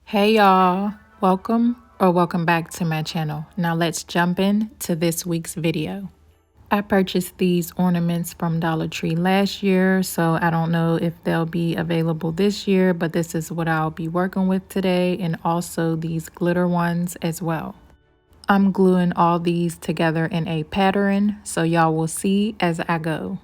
Hey y'all, welcome back to my channel. Now let's jump in to this week's video. I purchased these ornaments from Dollar Tree last year, so I don't know if they'll be available this year, but this is what I'll be working with today, and also these glitter ones as well. I'm gluing all these together in a pattern, so y'all will see as I go.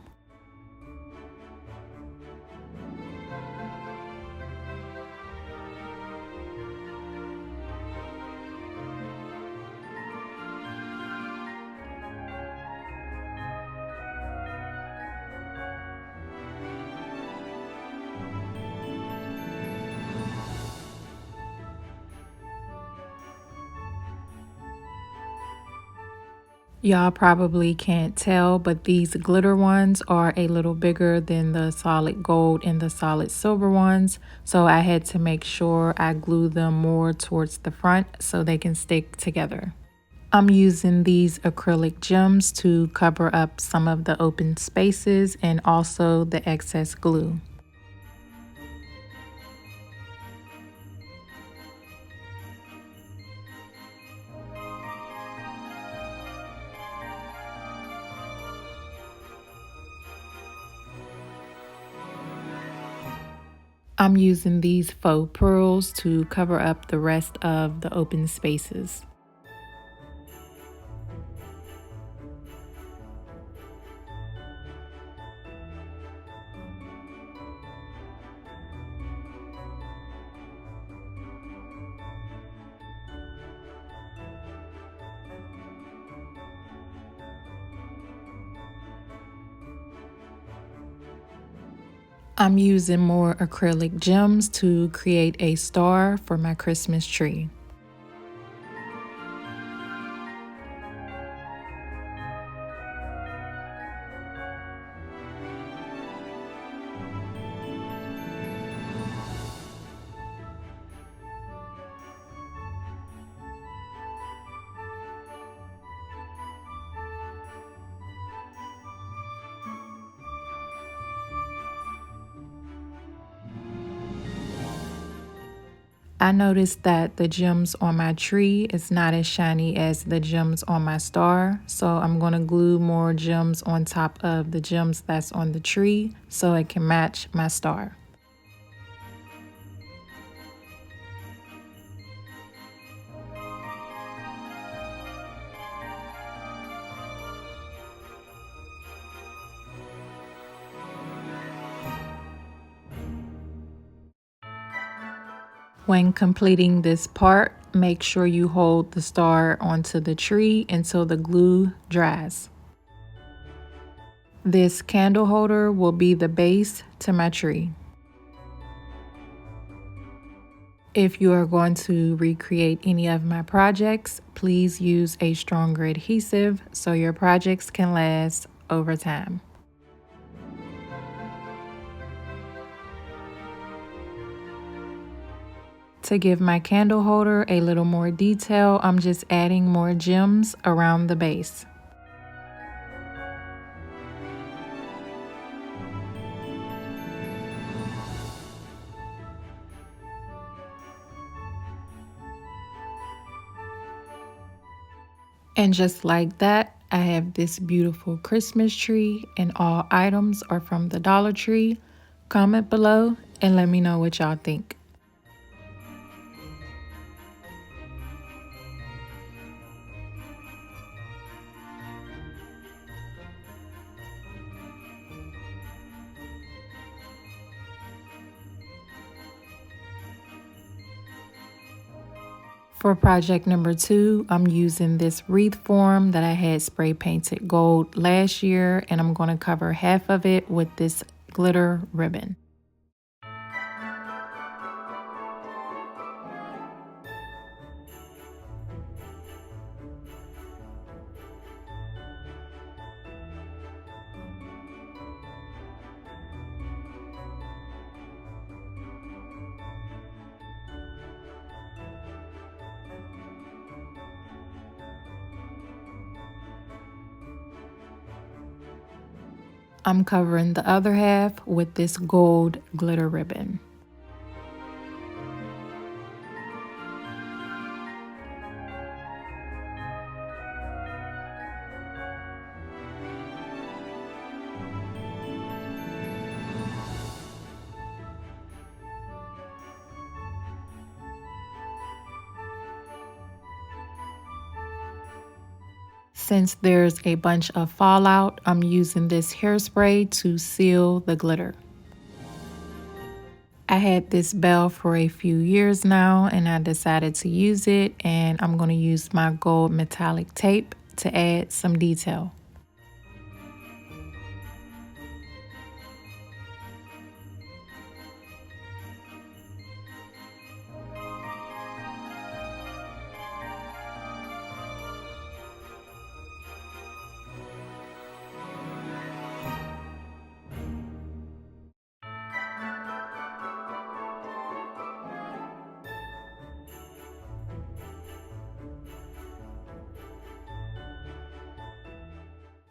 Y'all probably can't tell, but these glitter ones are a little bigger than the solid gold and the solid silver ones. So I had to make sure I glue them more towards the front so they can stick together. I'm using these acrylic gems to cover up some of the open spaces and also the excess glue. I'm using these faux pearls to cover up the rest of the open spaces. I'm using more acrylic gems to create a star for my Christmas tree. I noticed that the gems on my tree is not as shiny as the gems on my star, so I'm going to glue more gems on top of the gems that's on the tree so it can match my star. When completing this part, make sure you hold the star onto the tree until the glue dries. This candle holder will be the base to my tree. If you are going to recreate any of my projects, please use a stronger adhesive so your projects can last over time. To give my candle holder a little more detail, I'm just adding more gems around the base. And just like that, I have this beautiful Christmas tree, and all items are from the Dollar Tree. Comment below and let me know what y'all think. For project number 2, I'm using this wreath form that I had spray painted gold last year, and I'm going to cover half of it with this glitter ribbon. I'm covering the other half with this gold glitter ribbon. Since there's a bunch of fallout, I'm using this hairspray to seal the glitter. I had this bell for a few years now and I decided to use it, and I'm going to use my gold metallic tape to add some detail.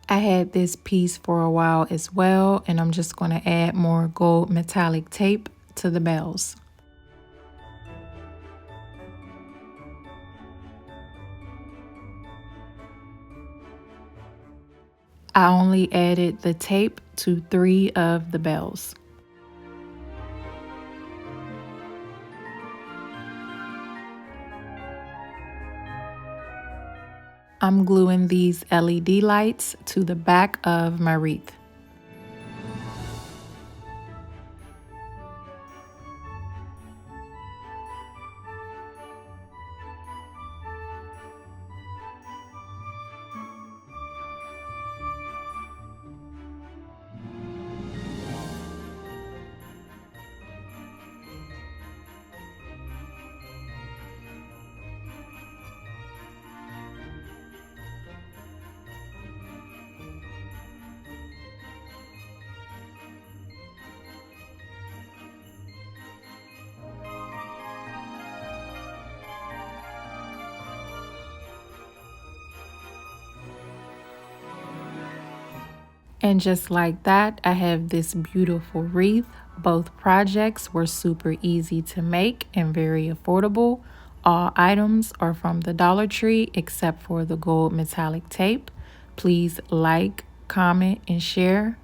I had this piece for a while as well, and I'm just going to add more gold metallic tape to the bells. I only added the tape to 3 of the bells. I'm gluing these LED lights to the back of my wreath. And just like that, I have this beautiful wreath. Both projects were super easy to make and very affordable. All items are from the Dollar Tree except for the gold metallic tape. Please like, comment, and share.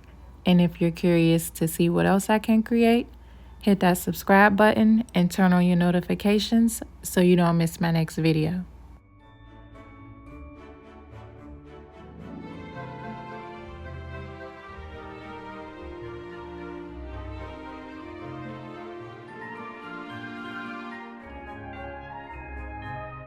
And if you're curious to see what else I can create, hit that subscribe button and turn on your notifications so you don't miss my next video.